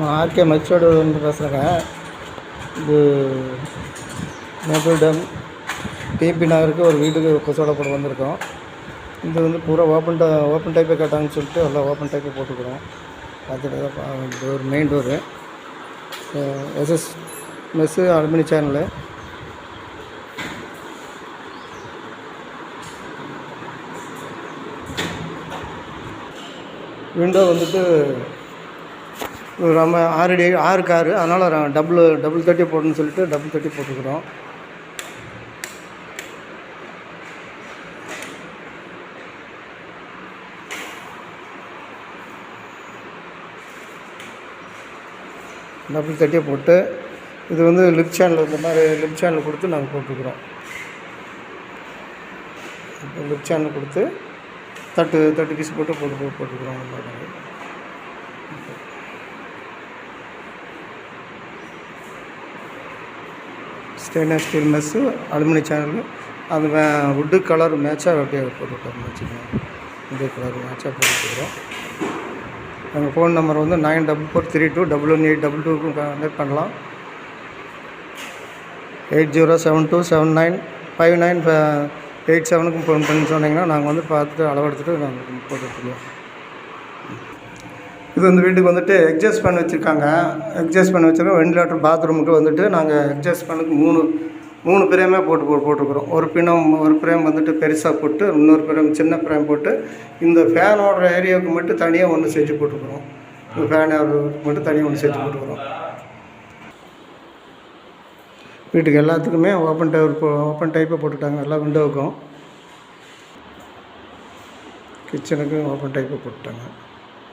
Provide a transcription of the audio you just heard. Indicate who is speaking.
Speaker 1: நான் ஆர்கே மச்சோடு வந்து பேசுகிறேங்க. இது மேட்டூர் டேம் டிபி நகருக்கு ஒரு வீட்டுக்கு கொசோட போட வந்திருக்கோம். இது வந்து பூரா ஓப்பன் டைப்பே கேட்டாங்கன்னு சொல்லிட்டு எல்லாம் ஓப்பன் டைப்பே போட்டுக்கிறோம். பார்த்துட்டு இது ஒரு main door, SS mesh aluminium channel. Window வந்துட்டு நம்ம 6 காரு, அதனால் டபுள் தட்டி போடணும்னு சொல்லிட்டு டபுள் தட்டி போட்டுக்கிறோம். டபுள் தட்டியை போட்டு இது வந்து லிஃப்ட் சேனல், இந்த மாதிரி லிஃப்ட் சேனல் கொடுத்து நாங்கள் போட்டுக்கிறோம். லிஃப்ட் சேனல் கொடுத்து தட்டு பீஸ் போட்டு போட்டுக்கிறோம். Stainless steel mesh aluminium channel. அது வுட்டு கலர் மேட்சாக அப்படியே போட்டுவிட்டோம்னு வச்சுக்கோங்க. வுட்டு கலர் மேட்சாக போட்டுக்கிறோம். எங்கள் ஃபோன் நம்பர் வந்து 9443211822க்கும் கான்டெக்ட் பண்ணலாம். 8072795987க்கும் ஃபோன் பண்ணி சொன்னீங்கன்னா நாங்கள் வந்து பார்த்துட்டு அளவெடுத்துட்டு நாங்கள் போட்டுருக்கோம். இது வந்து வீட்டுக்கு வந்துட்டு எக்ஸாஸ்ட் பண்ணி வச்சுருக்காங்க. வெண்டிலேட்டர் பாத்ரூமுக்கு வந்துட்டு நாங்கள் எக்ஸாஸ்ட் பண்ணுக்கு மூணு பிரேமே போட்டுருக்குறோம். ஒரு பிரேம் வந்துட்டு பெருசாக போட்டு, இன்னொரு பிரேம் சின்ன பிரேம் போட்டு, இந்த ஃபேனோட ஏரியாவுக்கு மட்டும் தனியாக ஒன்று செஞ்சு போட்டுருக்குறோம். இந்த ஃபேன் மட்டும் தனியாக ஒன்று செஞ்சு போட்டுருக்குறோம். வீட்டுக்கு எல்லாத்துக்குமே ஓப்பன் டைப்பை போட்டுட்டாங்க. எல்லா விண்டோவுக்கும், கிச்சனுக்கும் ஓப்பன் டைப்பை போட்டுட்டாங்க.